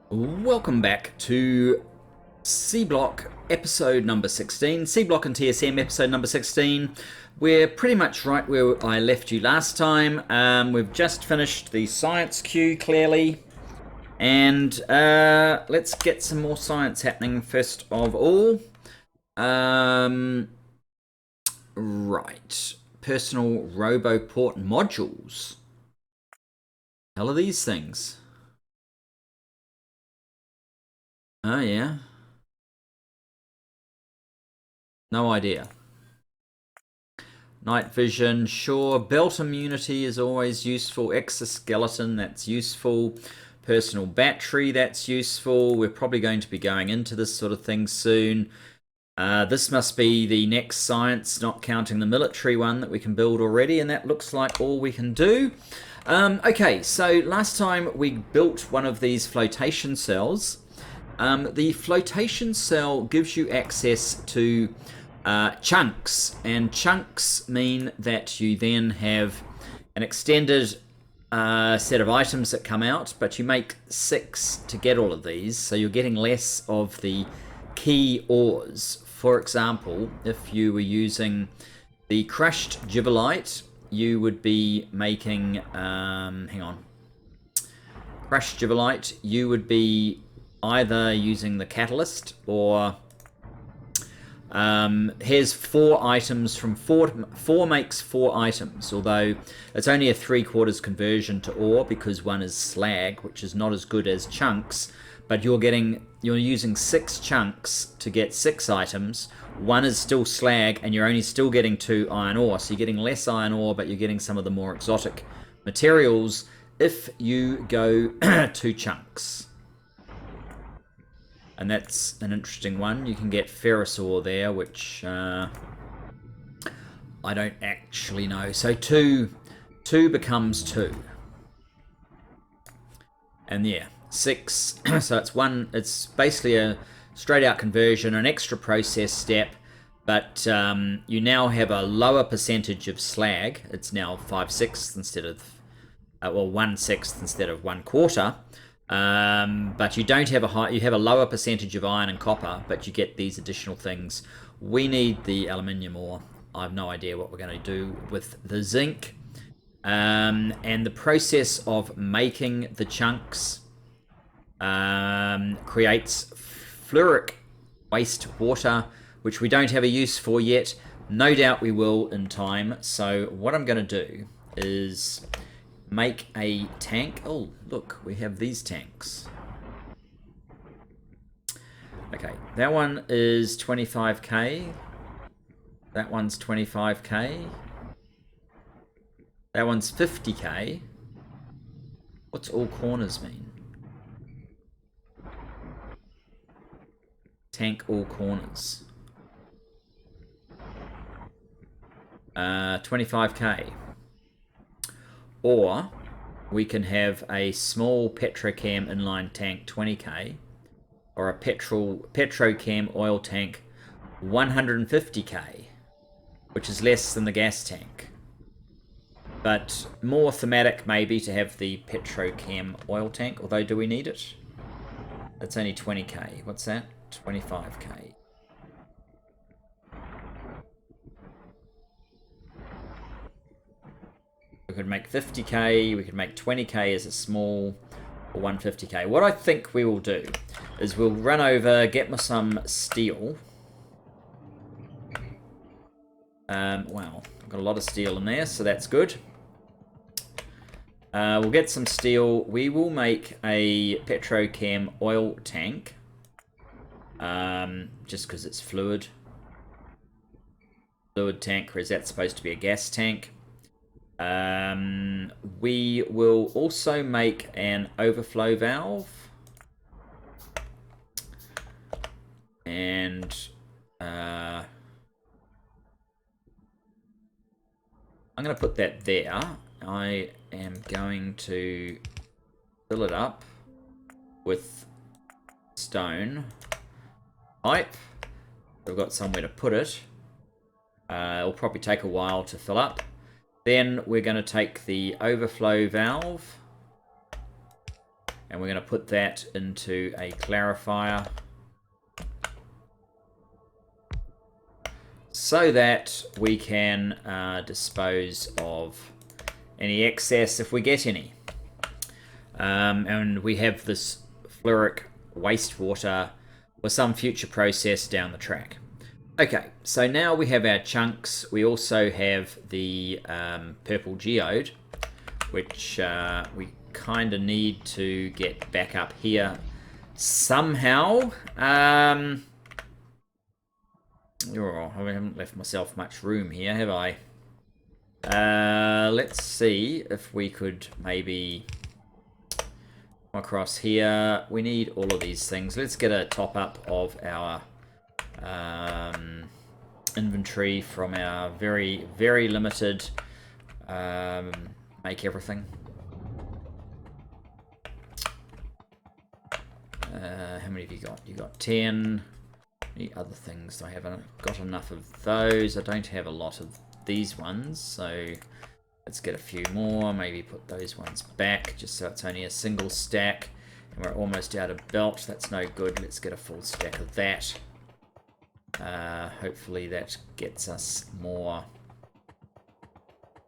Welcome back to Seablock episode number 16. Seablock and TSM episode number 16. We're pretty much right where I left you last time. We've just finished the science queue, clearly. And let's get some more science happening first of all. Right. Personal RoboPort modules. Hell are these things? Oh, yeah. No idea. Night vision, sure. Belt immunity is always useful. Exoskeleton, that's useful. Personal battery, that's useful. We're probably going to be going into this sort of thing soon. This must be the next science, not counting the military one that we can build already, and that looks like all we can do. Okay, so last time we built one of these flotation cells. The flotation cell gives you access to chunks, and chunks mean that you then have an extended set of items that come out, but you make 6 to get all of these, so you're getting less of the key ores. For example, if you were using the crushed gibbelite, you would be making crushed gibbelite, you would be either using the catalyst or here's 4 items from 4 makes 4 items, although it's only a 3/4 conversion to ore because one is slag, which is not as good as chunks, but you're using 6 chunks to get 6 items. 1 is still slag, and you're only still getting 2 iron ore, so you're getting less iron ore, but you're getting some of the more exotic materials if you go 2 chunks. And that's an interesting one. You can get ferrous ore there, which I don't actually know. So 2 becomes 2. And yeah, 6. So it's 1. It's basically a straight out conversion, an extra process step. But you now have a lower percentage of slag. It's now 5/6 instead of 1/6 instead of 1/4. But you don't have you have a lower percentage of iron and copper, but you get these additional things. We need the aluminium ore. I have no idea what we're going to do with the zinc. And the process of making the chunks creates fluoric waste water, which we don't have a use for yet. No doubt we will in time. So what I'm going to do is make a tank. Oh, look, we have these tanks. Okay, that one is 25k. That one's 25k. That one's 50k. What's all corners mean? Tank all corners. 25k. Or we can have a small petrochem inline tank 20k, or a petrochem oil tank 150k, which is less than the gas tank, but more thematic maybe to have the petrochem oil tank. Although, do we need it? That's only 20k. What's that? 25k. We could make 50k, we could make 20k as a small, or 150k. What I think we will do is we'll run over, get me some steel. Wow, I've got a lot of steel in there, so that's good. We'll get some steel. We will make a petrochem oil tank, just because it's fluid. Fluid tank, or is that supposed to be a gas tank? We will also make an overflow valve, and I'm going to put that there. I am going to fill it up with stone pipe. We've got somewhere to put it. It'll probably take a while to fill up. Then we're going to take the overflow valve And we're going to put that into a clarifier so that we can dispose of any excess if we get any. And we have this fluoric wastewater for some future process down the track. Okay, so now we have our chunks. We also have the purple geode, which we kind of need to get back up here somehow. I haven't left myself much room here, have I? Let's see if we could maybe come across here. We need all of these things. Let's get a top up of our inventory from our very, very limited make everything. How many have you got? You got 10. Any other things? I haven't got enough of those. I don't have a lot of these ones, so let's get a few more. Maybe put those ones back just so it's only a single stack. And we're almost out of belt. That's no good. Let's get a full stack of that. Hopefully that gets us more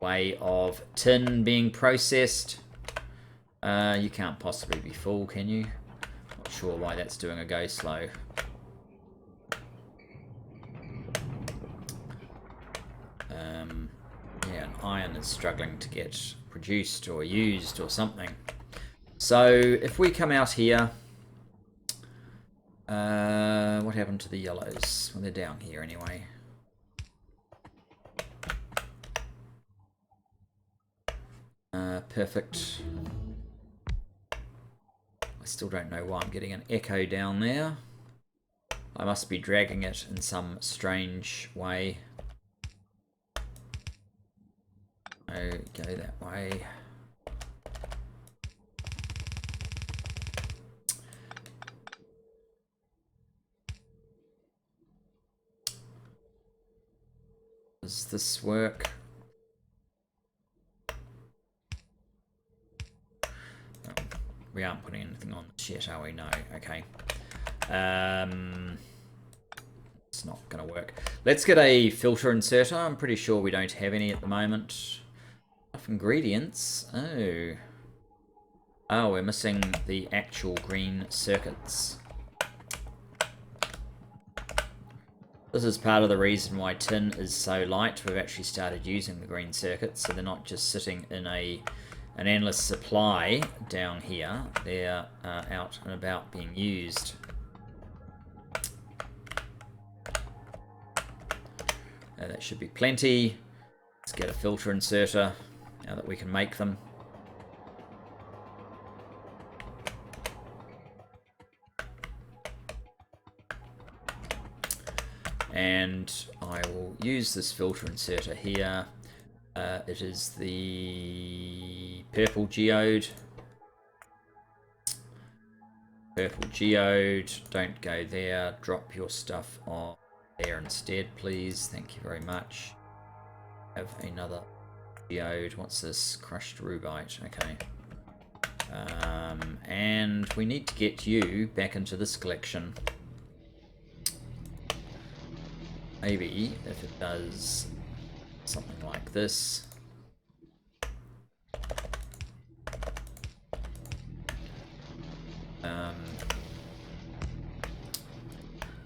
way of tin being processed. You can't possibly be full, can you? Not sure why that's doing a go slow. Yeah, and iron is struggling to get produced or used or something. So if we come out here, what happened to the yellows? Well, they're down here anyway. Perfect. I still don't know why I'm getting an echo down there. I must be dragging it in some strange way. Oh, go that way. Does this work? Oh, we aren't putting anything on this yet, are we? No. Okay. It's not going to work. Let's get a filter inserter. I'm pretty sure we don't have any at the moment. Enough ingredients. Oh. Oh, we're missing the actual green circuits. This is part of the reason why tin is so light. We've actually started using the green circuits, so they're not just sitting in an endless supply down here. They're out and about being used. That should be plenty. Let's get a filter inserter now that we can make them. And I will use this filter inserter here. It is the purple geode. Purple geode, don't go there. Drop your stuff on there instead, please. Thank you very much. Have another geode. What's this? Crushed rubite. Okay. And we need to get you back into this collection. Maybe if it does something like this. And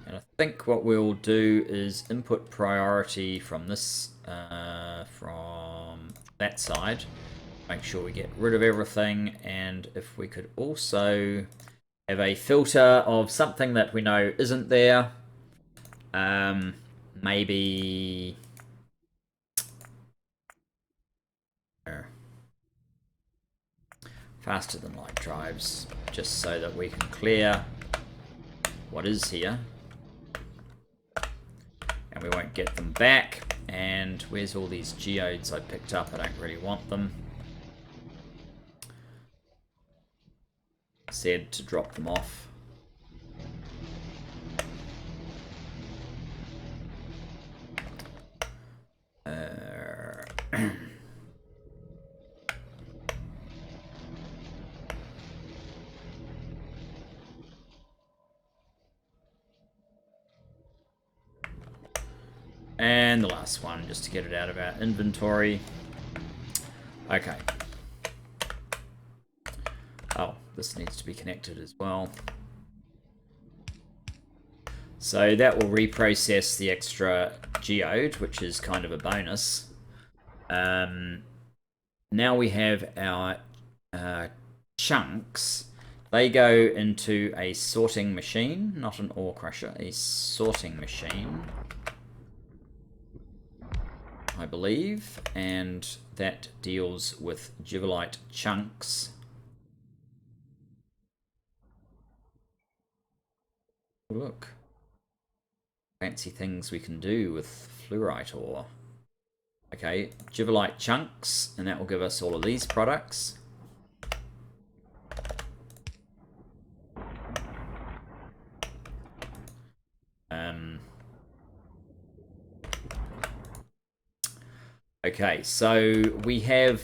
I think what we'll do is input priority from this, from that side. Make sure we get rid of everything, and if we could also have a filter of something that we know isn't there. Maybe faster than light drives, just so that we can clear what is here. And we won't get them back. And where's all these geodes I picked up? I don't really want them. Said to drop them off. And the last one, just to get it out of our inventory. Okay. Oh, this needs to be connected as well. So that will reprocess the extra geode, which is kind of a bonus. Now we have our chunks. They go into a sorting machine, not an ore crusher, a sorting machine, I believe, and that deals with givelite chunks. Look. Fancy things we can do with fluorite ore. Okay, givelite chunks, and that will give us all of these products. Okay, so we have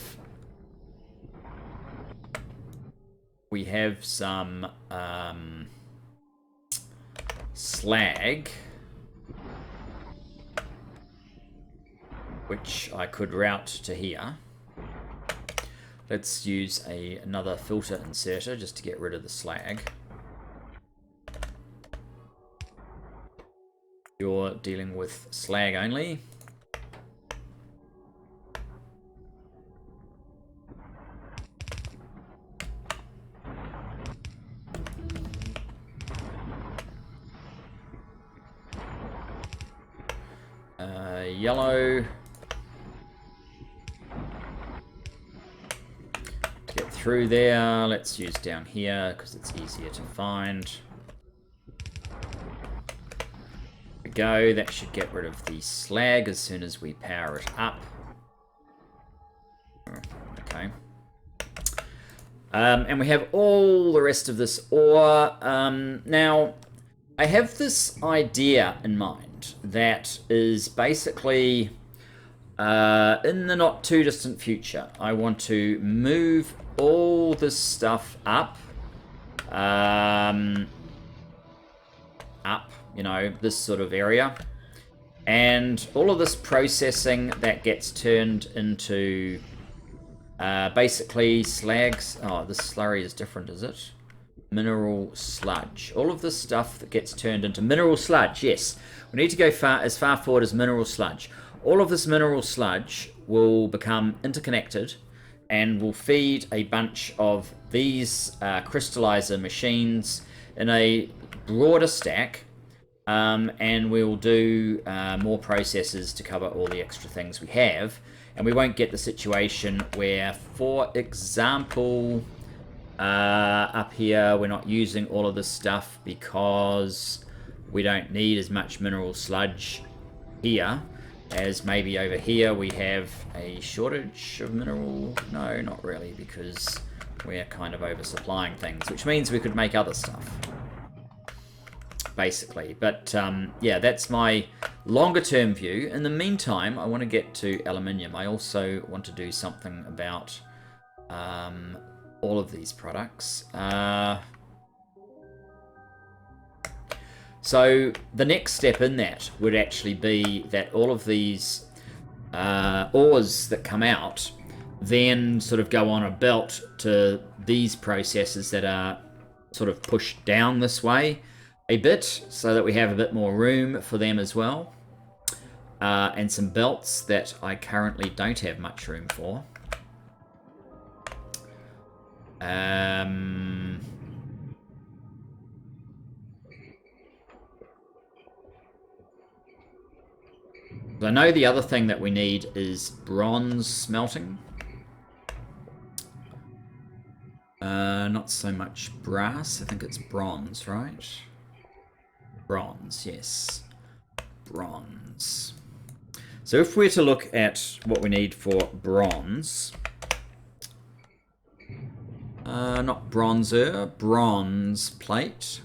some slag, which I could route to here. Let's use another filter inserter just to get rid of the slag. You're dealing with slag only. Yellow. Get through there. Let's use down here because it's easier to find. There we go. That should get rid of the slag as soon as we power it up. Okay. And we have all the rest of this ore. Now, I have this idea in mind that is basically in the not too distant future. I want to move all this stuff up, you know, this sort of area, and all of this processing that gets turned into basically slags. Oh, this slurry is different, is it? Mineral sludge. All of this stuff that gets turned into mineral sludge. Yes, we need to go as far forward as mineral sludge. All of this mineral sludge will become interconnected and will feed a bunch of these crystallizer machines in a broader stack, and we'll do more processes to cover all the extra things we have, and we won't get the situation where, for example, up here we're not using all of this stuff because we don't need as much mineral sludge here as maybe over here we have a shortage of mineral. No, not really, because we're kind of oversupplying things, which means we could make other stuff basically. But yeah, that's my longer term view. In the meantime, I want to get to aluminium. I also want to do something about all of these products. So the next step in that would actually be that all of these ores that come out then sort of go on a belt to these processes that are sort of pushed down this way a bit, so that we have a bit more room for them as well. And some belts that I currently don't have much room for. I know the other thing that we need is bronze smelting. Not so much brass. I think it's bronze, right? Bronze, yes. Bronze. So if we're to look at what we need for bronze, not bronzer, bronze plate.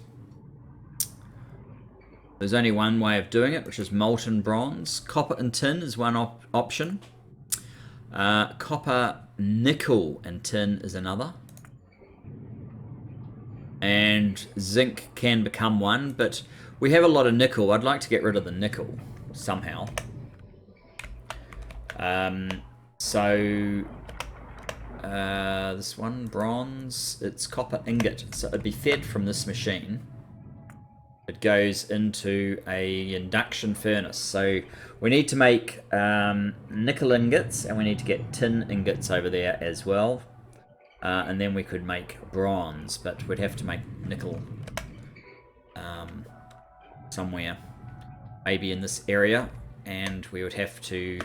There's only one way of doing it, which is molten bronze. Copper and tin is one option. Copper, nickel and tin is another. And zinc can become one, but we have a lot of nickel. I'd like to get rid of the nickel somehow. So this one, bronze, it's copper ingot. So it'd be fed from this machine. It goes into a induction furnace. So we need to make nickel ingots, and we need to get tin ingots over there as well. And then we could make bronze, but we'd have to make nickel somewhere, maybe in this area, and we would have to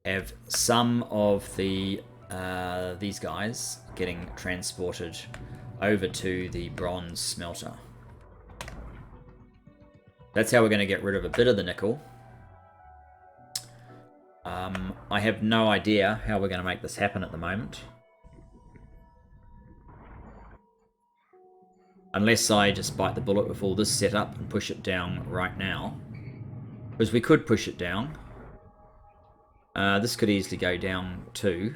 have some of the these guys getting transported over to the bronze smelter. That's how we're going to get rid of a bit of the nickel. I have no idea how we're going to make this happen at the moment. Unless I just bite the bullet with all this set up and push it down right now. Because we could push it down. This could easily go down too.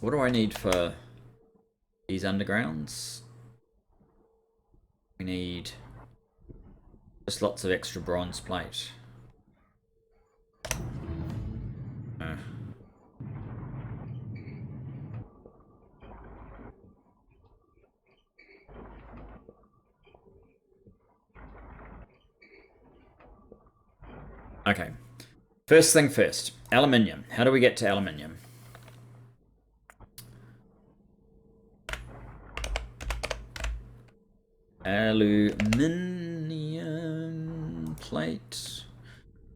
What do I need for these undergrounds? We need just lots of extra bronze plate. Okay. First thing first, aluminium. How do we get to aluminium? Aluminium plate.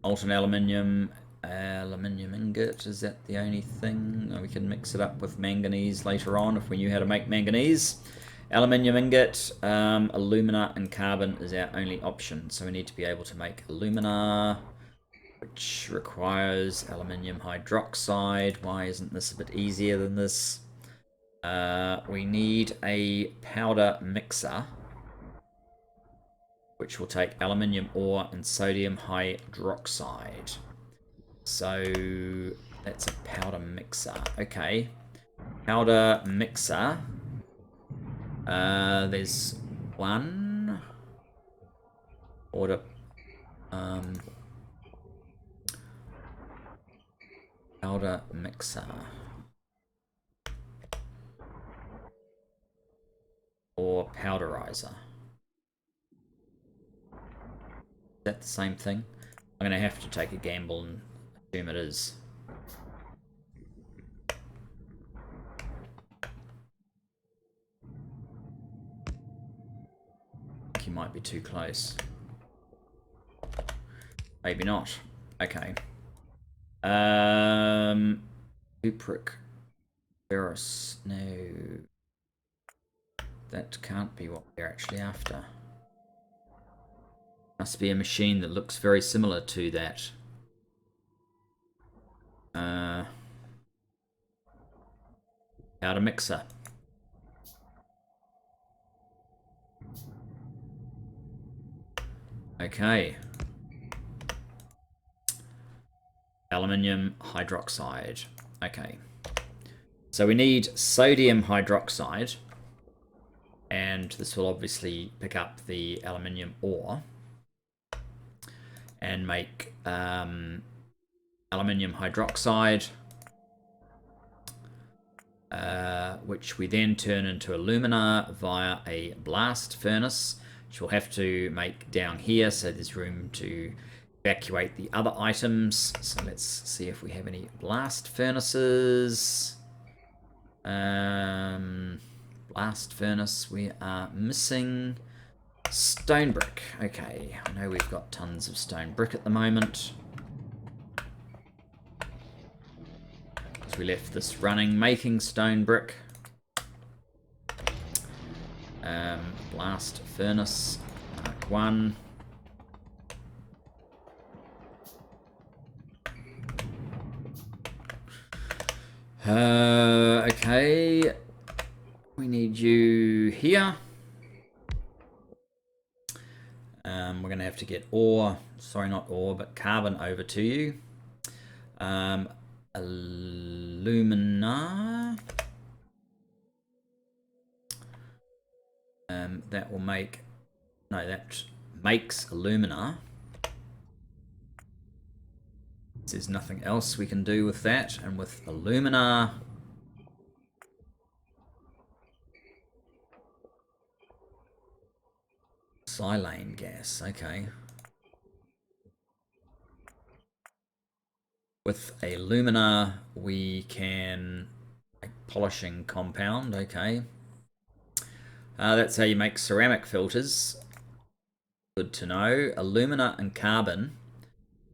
Molten aluminium. Aluminium ingot. Is that the only thing? We can mix it up with manganese later on if we knew how to make manganese. Aluminium ingot, alumina and carbon is our only option. So we need to be able to make alumina, which requires aluminium hydroxide. Why isn't this a bit easier than this? We need a powder mixer, which will take aluminium ore and sodium hydroxide. So that's a powder mixer. Okay. Powder mixer. There's one. Order. Powder mixer. Or powderizer. Is that the same thing? I'm going to have to take a gamble and assume it is. I think you might be too close. Maybe not. Okay. Cupric. Ferrous. No. That can't be what we're actually after. Must be a machine that looks very similar to that. Powder mixer. Okay. Aluminium hydroxide. Okay. So we need sodium hydroxide. And this will obviously pick up the aluminium ore. And make aluminium hydroxide. Which we then turn into alumina via a blast furnace, which we'll have to make down here so there's room to evacuate the other items. So let's see if we have any blast furnaces. Blast furnace, we are missing stone brick. Okay, I know we've got tons of stone brick at the moment. We left this running, making stone brick. Blast furnace, Mark 1. Okay. We need you here. We're going to have to get ore, sorry, not ore, but carbon over to you. Alumina. That will make, no, that makes alumina. There's nothing else we can do with that. And with alumina, silane gas, okay. With alumina, we can make polishing compound, okay. That's how you make ceramic filters. Good to know. Alumina and carbon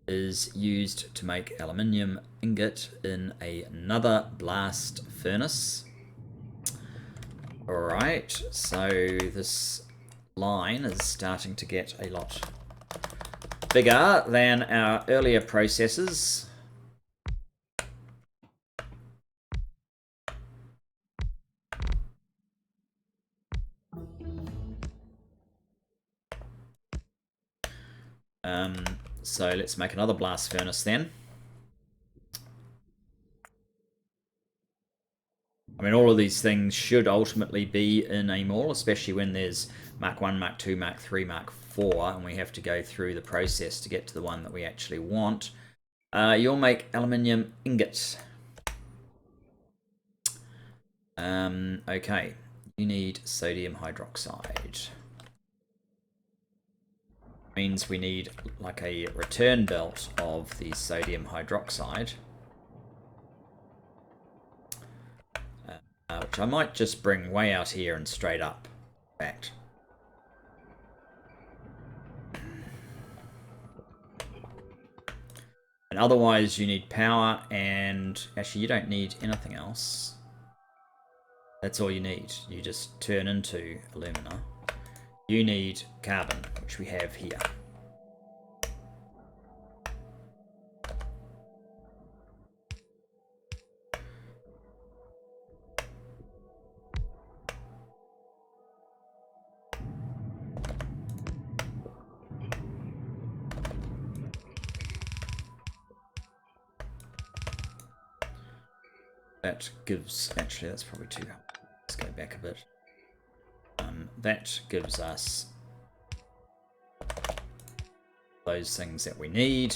is used to make aluminium ingot in another blast furnace. Alright, so this line is starting to get a lot bigger than our earlier processes. So let's make another blast furnace then. I mean, all of these things should ultimately be in a mall, especially when there's Mark 1, Mark 2, Mark 3, Mark 4, and we have to go through the process to get to the one that we actually want. You'll make aluminium ingots. Okay, you need sodium hydroxide. Means we need like a return belt of the sodium hydroxide, which I might just bring way out here and straight up. In fact, and otherwise you need power, and actually you don't need anything else. That's all you need. You just turn into alumina. You need carbon, which we have here. That gives, actually that's probably too hard. Let's go back a bit. That gives us those things that we need.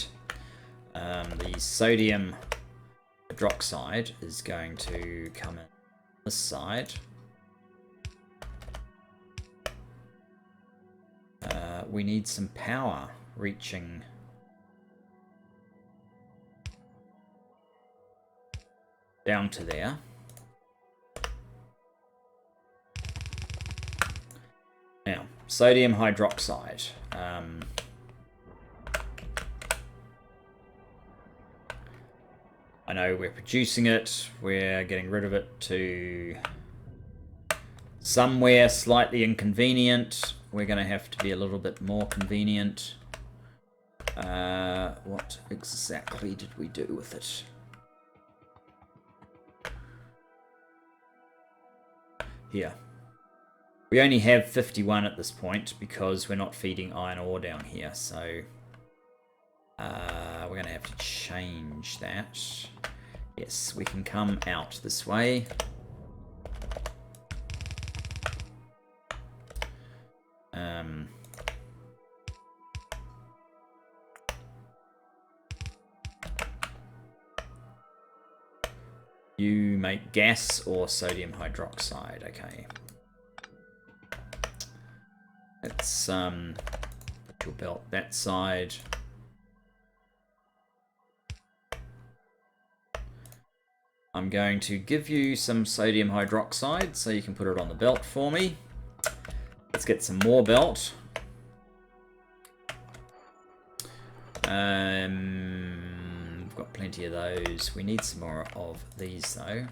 The sodium hydroxide is going to come in this side. We need some power reaching down to there. Now, sodium hydroxide. I know we're producing it, we're getting rid of it to somewhere slightly inconvenient. We're going to have to be a little bit more convenient. What exactly did we do with it? Here. We only have 51 at this point because we're not feeding iron ore down here, so we're going to have to change that. Yes, we can come out this way. You make gas or sodium hydroxide, okay. Let's put your belt that side. I'm going to give you some sodium hydroxide so you can put it on the belt for me. Let's get some more belt. We've got plenty of those. We need some more of these though.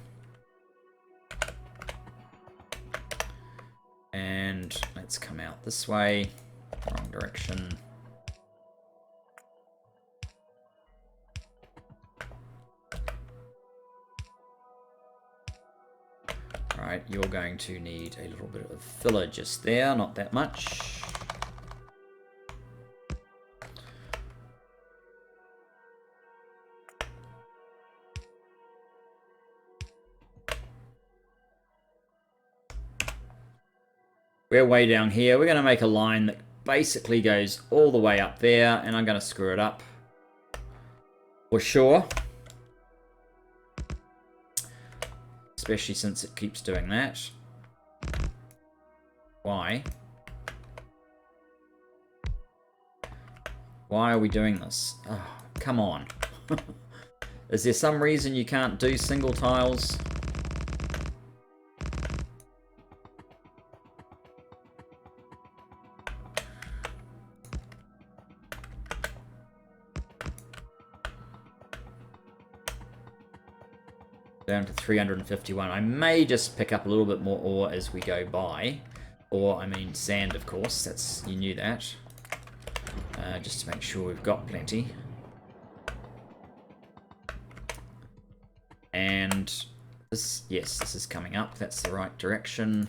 And let's come out this way. Wrong direction. Alright, you're going to need a little bit of filler just there, not that much. we're way down here. We're going to make a line that basically goes all the way up there, and I'm going to screw it up for sure. Especially since it keeps doing that. Why? Why are we doing this? Oh, come on. Is there some reason you can't do single tiles? Down to 351. I may just pick up a little bit more ore as we go by. Or, I mean, sand, of course. That's, you knew that. Just to make sure we've got plenty. And this, yes, this is coming up. That's the right direction.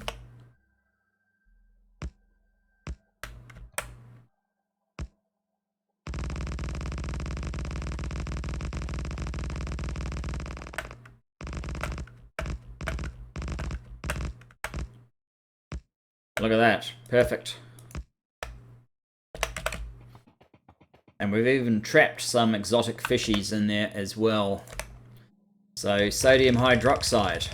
Look at that. Perfect. And we've even trapped some exotic fishies in there as well. So, sodium hydroxide.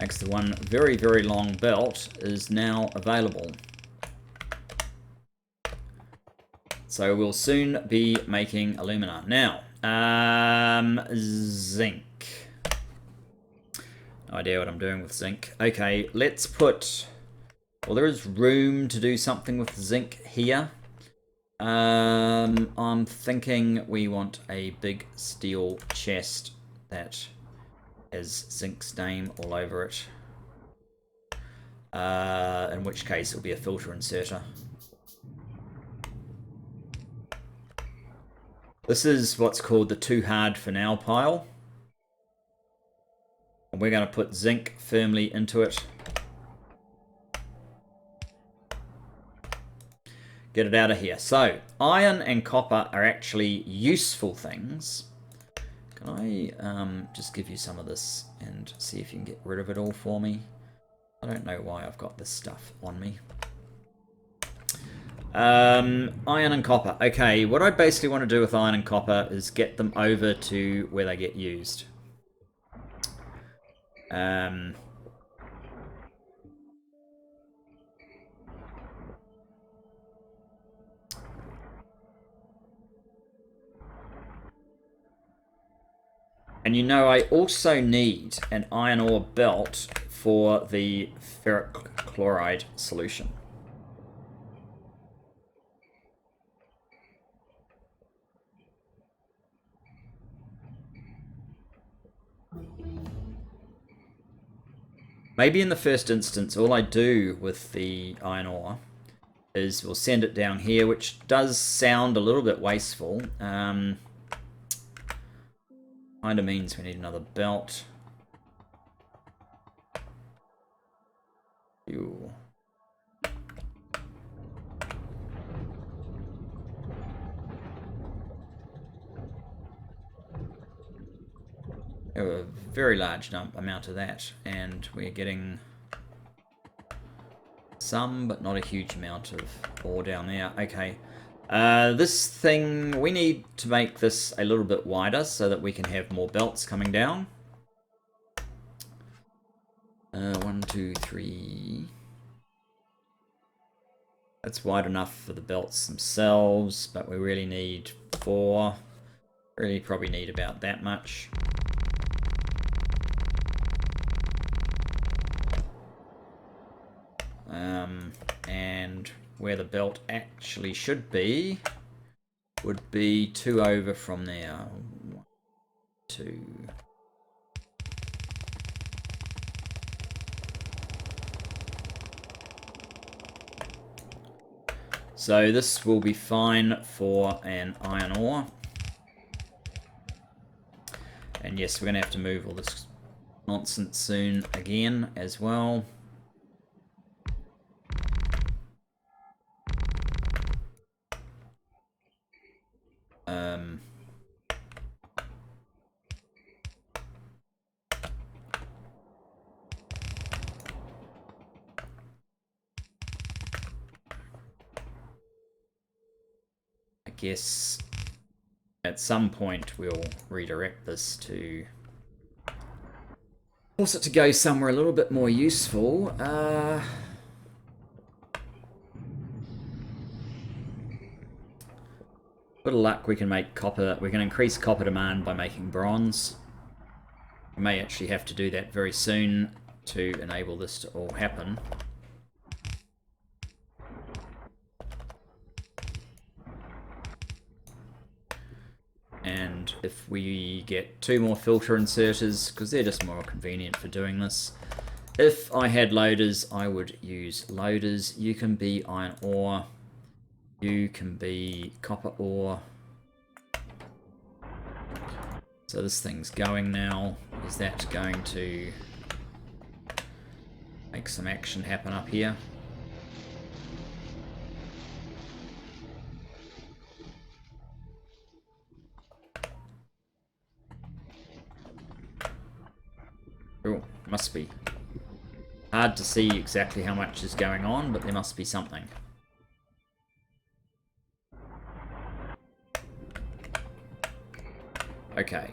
Makes the one very, very long belt is now available. So we'll soon be making alumina. Now, zinc. No idea what I'm doing with zinc. Okay, let's put... Well, there is room to do something with zinc here. I'm thinking we want a big steel chest that has zinc's name all over it. In which case it'll be a filter inserter. This is what's called the too hard for now pile. And we're going to put zinc firmly into it. Get it out of here. So, iron and copper are actually useful things. Can I just give you some of this and see if you can get rid of it all for me? I don't know why I've got this stuff on me. Iron and copper. Okay, what I basically want to do with iron and copper is get them over to where they get used. And you know, I also need an iron ore belt for the ferric chloride solution. Maybe in the first instance, all I do with the iron ore is we'll send it down here, which does sound a little bit wasteful. Kind of means we need another belt. Ew. A very large amount of that, and we're getting some, but not a huge amount of ore down there. Okay. This thing, we need to make this a little bit wider so that we can have more belts coming down. 1, 2, 3. That's wide enough for the belts themselves, but we really need 4. Really probably need about that much. And where the belt actually should be would be 2 over from there. 1, 2. So this will be fine for an iron ore. And yes, we're going to have to move all this nonsense soon again as well. guess at some point we'll redirect this to force it to go somewhere a little bit more useful. Bit of luck, we can make copper. We can increase copper demand by making bronze. We may actually have to do that very soon to enable this to all happen. And if we get 2 more filter inserters, because they're just more convenient for doing this. If I had loaders, I would use loaders. You can be iron ore. You can be copper ore. So this thing's going now. Is that going to make some action happen up here? Oh, must be. Hard to see exactly how much is going on, but there must be something. Okay.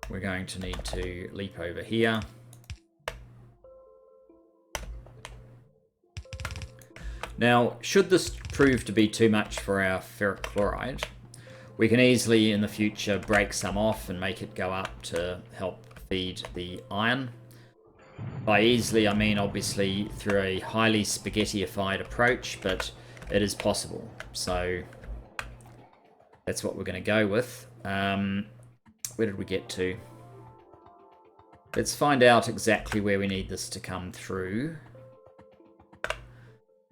We're going to need to leap over here. Now, should this prove to be too much for our ferric chloride, we can easily in the future break some off and make it go up to help feed the iron. By easily, I mean obviously through a highly spaghetti-ified approach, but it is possible. So that's what we're going to go with. Where did we get to? Let's find out exactly where we need this to come through.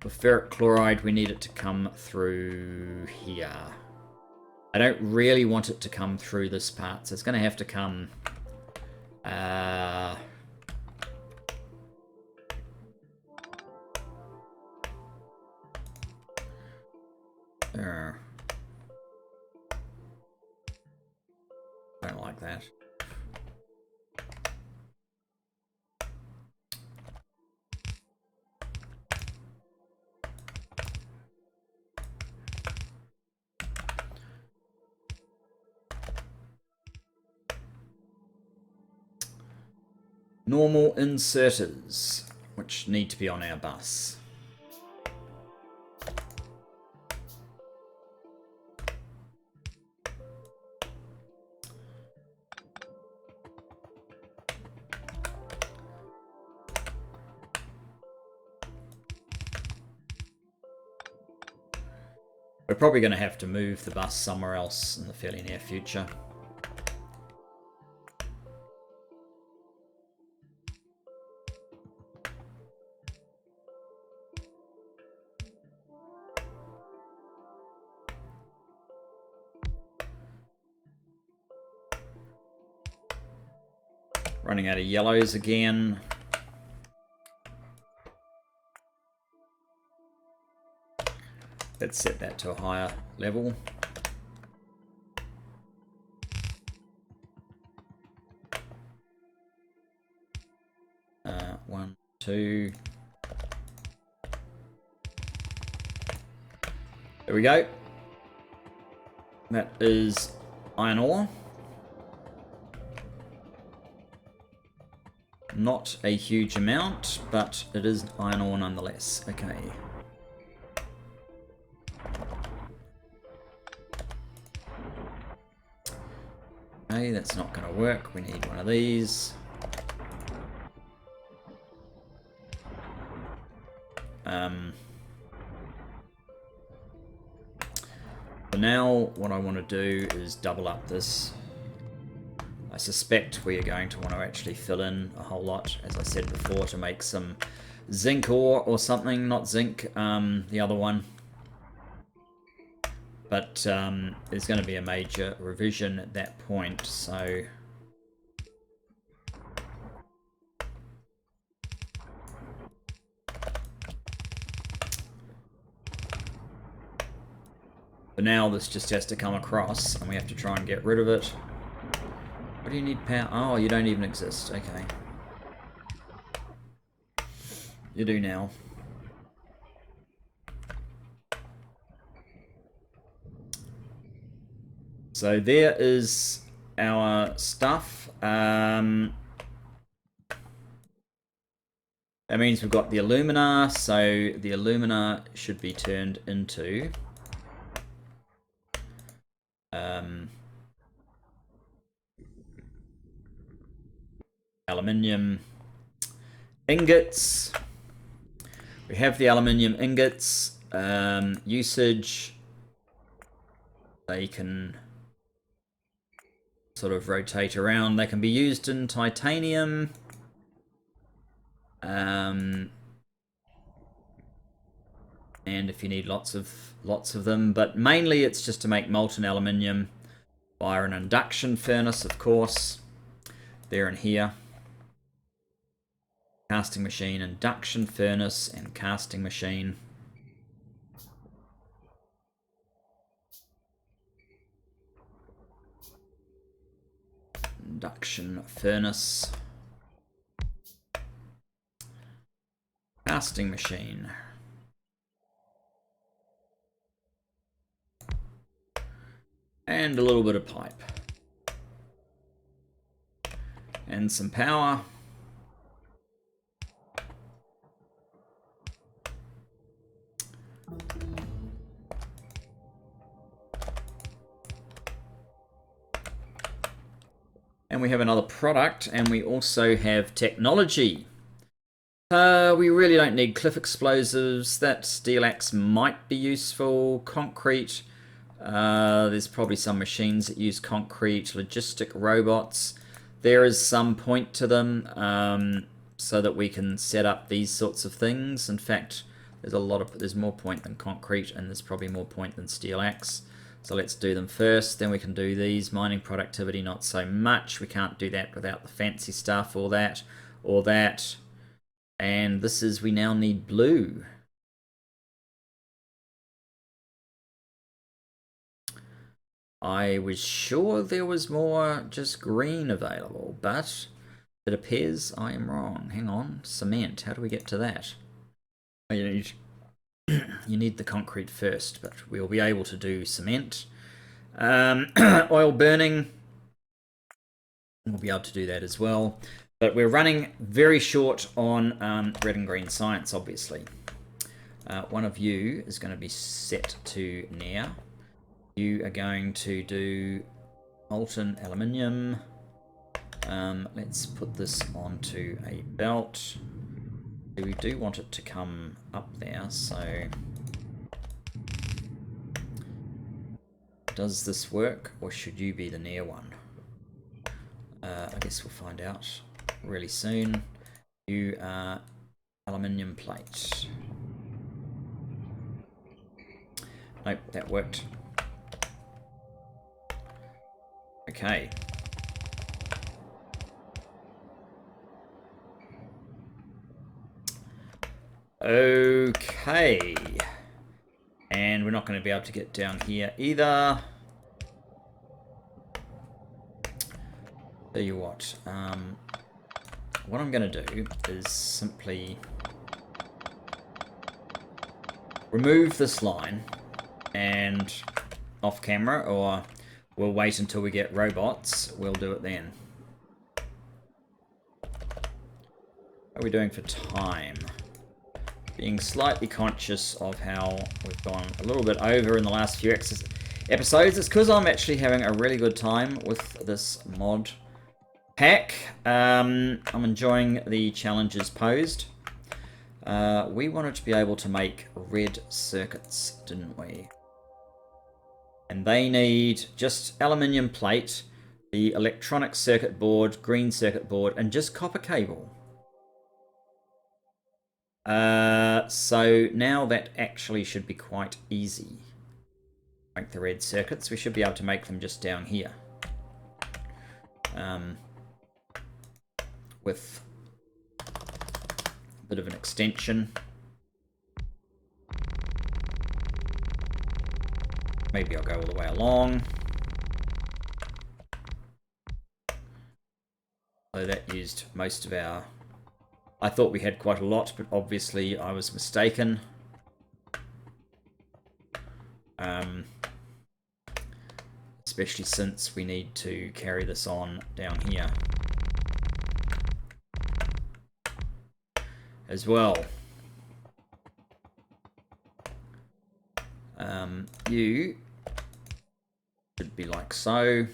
For ferric chloride, we need it to come through here. I don't really want it to come through this part, so it's going to have to come... don't like that. Normal inserters, which need to be on our bus. We're probably going to have to move the bus somewhere else in the fairly near future. Running out of yellows again. Let's set that to a higher level. One, two. There we go. That is iron ore. Not a huge amount, but it is iron ore nonetheless. Okay. Okay, that's not going to work. We need one of these. For now, what I want to do is double up this. I suspect we are going to want to actually fill in a whole lot, as I said before, to make some zinc ore or something. Not zinc, the other one. But there's going to be a major revision at that point, so... For now, this just has to come across, and we have to try and get rid of it. What do you need power? Oh, you don't even exist. Okay. You do now. So there is our stuff. That means we've got the alumina, so the alumina should be turned into aluminium ingots. We have the aluminium ingots. Usage, they can sort of rotate around. They can be used in titanium. And if you need lots of them, but mainly it's just to make molten aluminium via an induction furnace, of course. There and here. Casting machine, induction furnace, and casting machine. Induction furnace. Casting machine. And a little bit of pipe. And some power. And we have another product, and we also have technology. We really don't need cliff explosives. That steel axe might be useful. Concrete. There's probably some machines that use concrete. Logistic robots. There is some point to them, so that we can set up these sorts of things. In fact, there's more point than concrete, and there's probably more point than steel axe. So let's do them first, then we can do these. Mining productivity, not so much. We can't do that without the fancy stuff, or that, or that. And this is, we now need blue. I was sure there was more just green available, but it appears I am wrong. Hang on, cement, how do we get to that? Oh, you need the concrete first, but we'll be able to do cement. Oil burning, we'll be able to do that as well. But we're running very short on red and green science, obviously. One of you is going to be set to Nair. You are going to do molten aluminium. Let's put this onto a belt. We do want it to come up there, so does this work, or should you be the near one? I guess we'll find out really soon. You are aluminium plate. Nope, that worked. Okay. Okay. And we're not going to be able to get down here either. Tell you what I'm going to do is simply remove this line, and off camera, or we'll wait until we get robots, we'll do it then. How are we doing for time? Being slightly conscious of how we've gone a little bit over in the last few episodes. It's because I'm actually having a really good time with this mod pack. I'm enjoying the challenges posed. We wanted to be able to make red circuits, didn't we? And they need just aluminium plate, the electronic circuit board, green circuit board, and just copper cable. So now that actually should be quite easy. Make the red circuits. We should be able to make them just down here. With a bit of an extension. Maybe I'll go all the way along. So that used most of our I thought we had quite a lot, but obviously I was mistaken. Especially since we need to carry this on down here as well. You should be like so.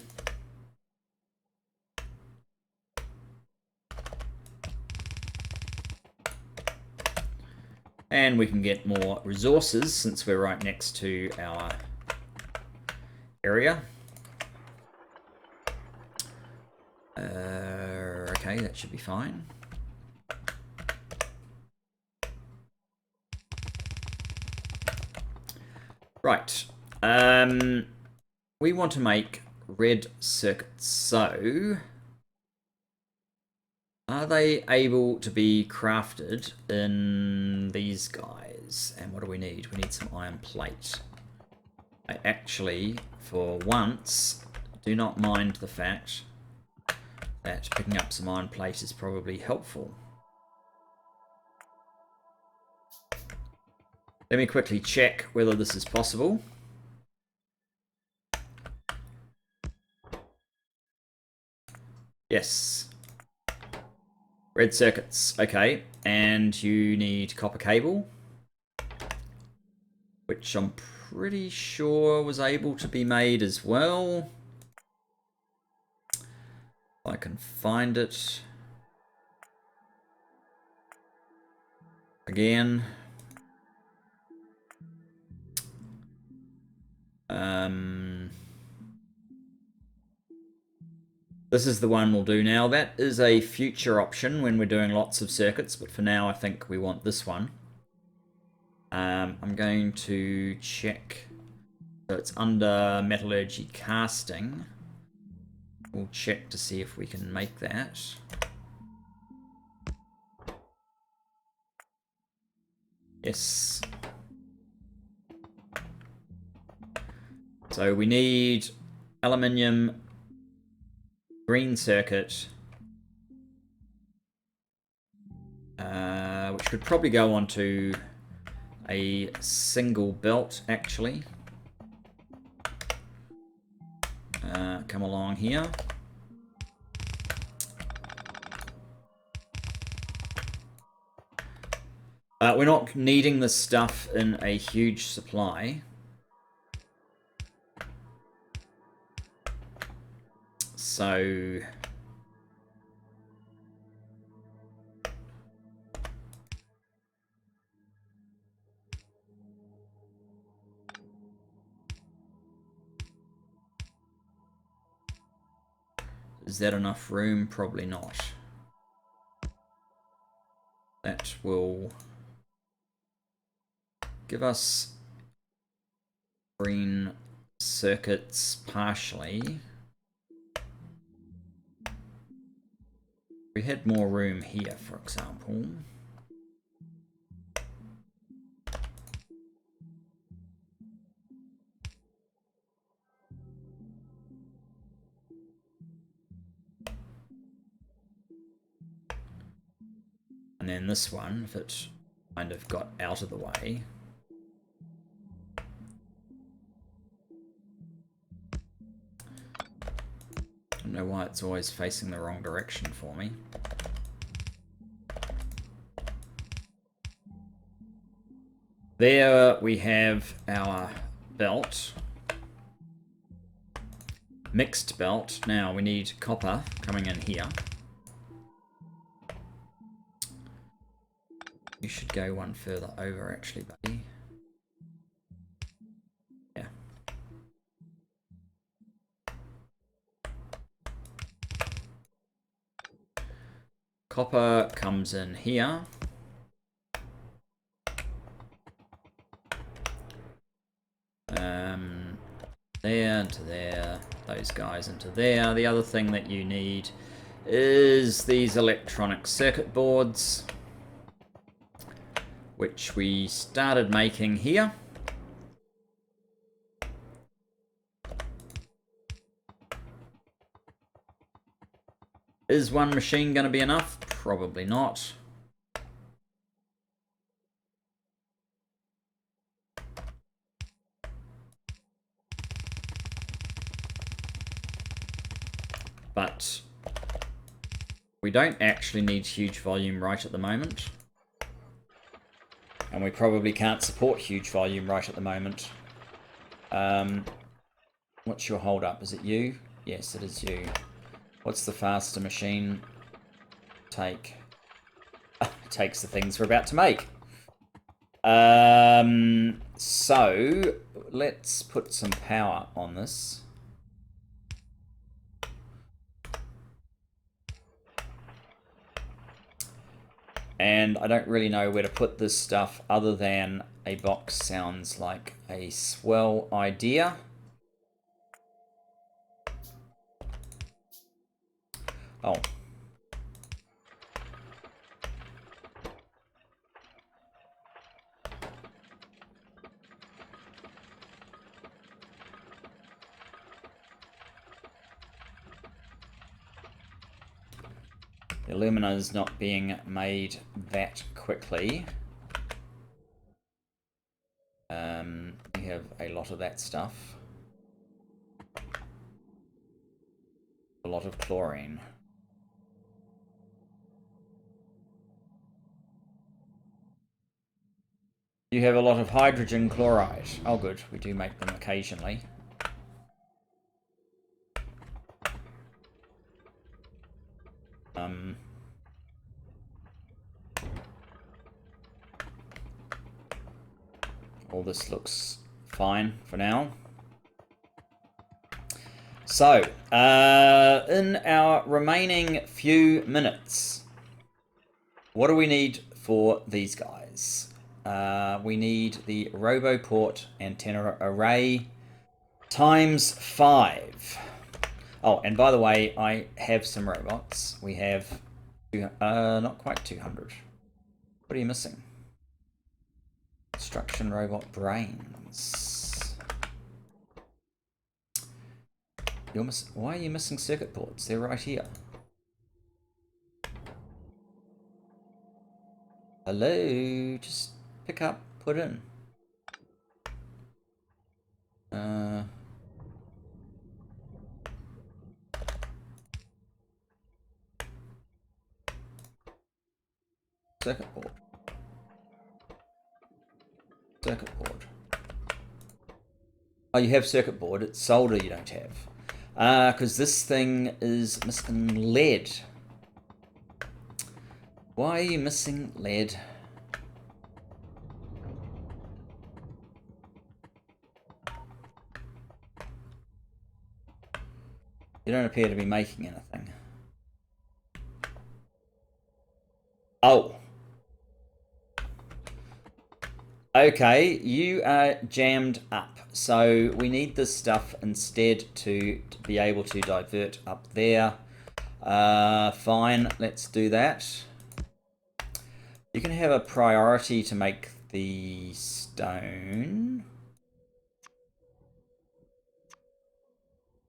And we can get more resources since we're right next to our area. Okay, that should be fine. Right. We want to make red circuits. So, are they able to be crafted in these guys? And what do we need? We need some iron plate. I actually, for once, do not mind the fact that picking up some iron plate is probably helpful. Let me quickly check whether this is possible. Yes. Red circuits, okay. And you need copper cable, which I'm pretty sure was able to be made as well. If I can find it. Again. This is the one we'll do now. That is a future option when we're doing lots of circuits, but for now I think we want this one. I'm going to check. So it's under metallurgy casting. We'll check to see if we can make that. Yes. So we need aluminium, green circuit, which could probably go onto a single belt, actually. Come along here. We're not needing this stuff in a huge supply. So is that enough room? Probably not. That will give us green circuits partially. We had more room here, for example. And then this one, if it kind of got out of the way. I don't know why it's always facing the wrong direction for me. There we have our belt. Mixed belt. Now we need copper coming in here. You should go one further over, actually, buddy. Yeah. Copper comes in here. There into there. Those guys into there. The other thing that you need is these electronic circuit boards, which we started making here. Is one machine going to be enough? Probably not. We don't actually need huge volume right at the moment. And we probably can't support huge volume right at the moment. What's your hold up? Is it you? Yes, it is you. What's the faster machine take? Takes the things we're about to make. So let's put some power on this. And I don't really know where to put this stuff other than a box sounds like a swell idea. Oh. The alumina is not being made that quickly. We have a lot of that stuff. A lot of chlorine. You have a lot of hydrogen chloride. Oh good, we do make them occasionally. All this looks fine for now. So, in our remaining few minutes, what do we need for these guys? We need the RoboPort antenna array times 5. Oh, and by the way, I have some robots. We have, not quite 200. What are you missing? Construction robot brains. You're why are you missing circuit boards? They're right here. Hello, just pick up, put in. Circuit board. Circuit board. Oh, you have circuit board. It's solder you don't have. Because this thing is missing lead. Why are you missing lead? You don't appear to be making anything. Oh. Okay, you are jammed up. So we need this stuff instead to be able to divert up there. Fine, let's do that. You can have a priority to make the stone.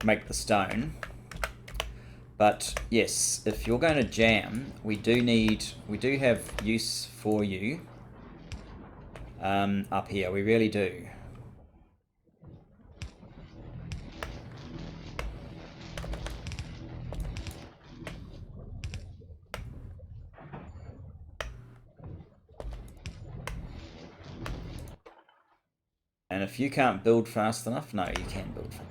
Make the stone. But yes, if you're going to jam, we do have use for you. Up here, we really do. And if you can't build fast enough, no, you can build fast.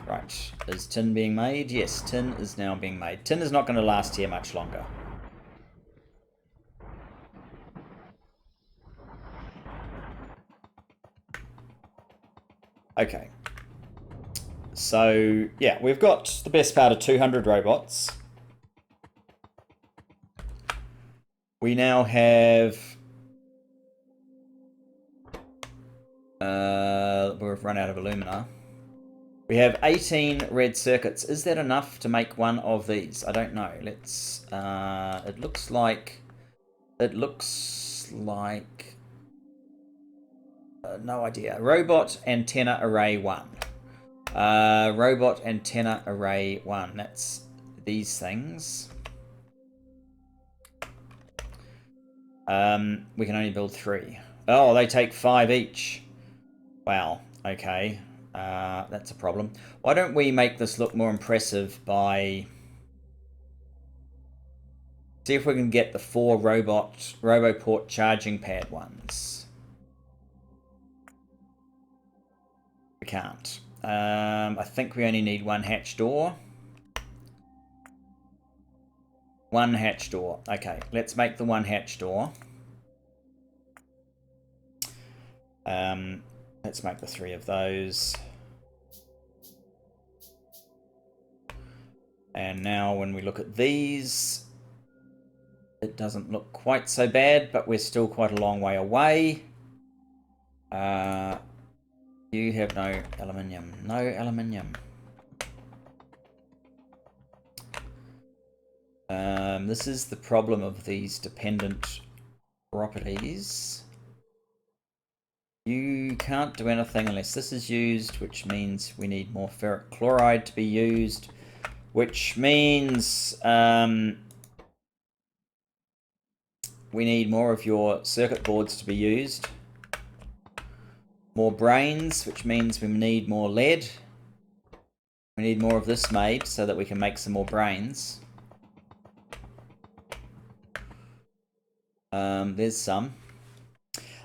Right, is tin being made? Yes, tin is now being made. Tin is not going to last here much longer. Okay. So, yeah, we've got the best part of 200 robots. We now have... we've run out of alumina. We have 18 red circuits. Is that enough to make one of these? I don't know. Let's... it looks like... no idea. Robot antenna array 1. Robot antenna array 1. That's these things. We can only build 3. Oh, they take 5 each. Wow, okay. That's a problem. Why don't we make this look more impressive by... See if we can get the 4 RoboPort charging pad ones. We can't. I think we only need 1 hatch door. 1 hatch door. Okay, let's make the 1 hatch door. Let's make the 3 of those. And now when we look at these, it doesn't look quite so bad, but we're still quite a long way away. You have no aluminium. No aluminium. This is the problem of these dependent properties. You can't do anything unless this is used, which means we need more ferric chloride to be used, which means we need more of your circuit boards to be used. More brains, which means we need more lead. We need more of this made so that we can make some more brains. There's some.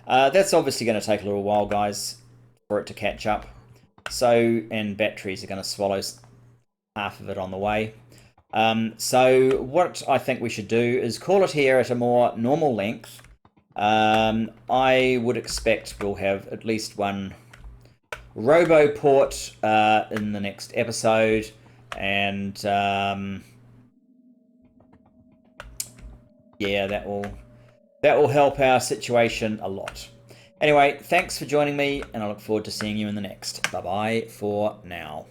That's obviously going to take a little while, guys, for it to catch up. So, and batteries are going to swallow half of it on the way. So what I think we should do is call it here at a more normal length. I would expect we'll have at least 1 RoboPort in the next episode, and yeah, that will help our situation a lot. Anyway, thanks for joining me, and I look forward to seeing you in the next. Bye-bye for now.